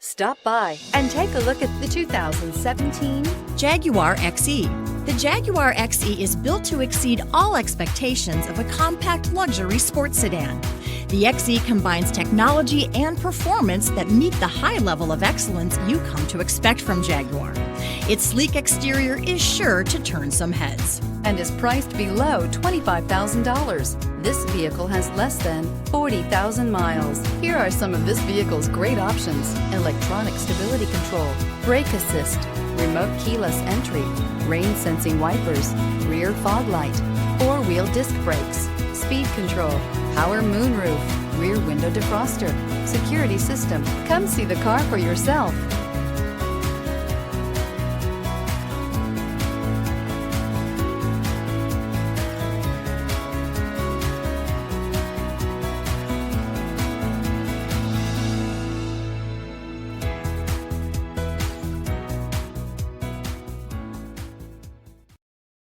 Stop by and take a look at the 2017 Jaguar XE. The Jaguar XE is built to exceed all expectations of a compact luxury sports sedan. The XE combines technology and performance that meet the high level of excellence you come to expect from Jaguar. Its sleek exterior is sure to turn some heads and is priced below $25,000. This vehicle has less than 40,000 miles. Here are some of this vehicle's great options: electronic stability control, brake assist, remote keyless entry, rain sensing wipers, rear fog light, four-wheel disc brakes, speed control, power moonroof, rear window defroster, security system. Come see the car for yourself.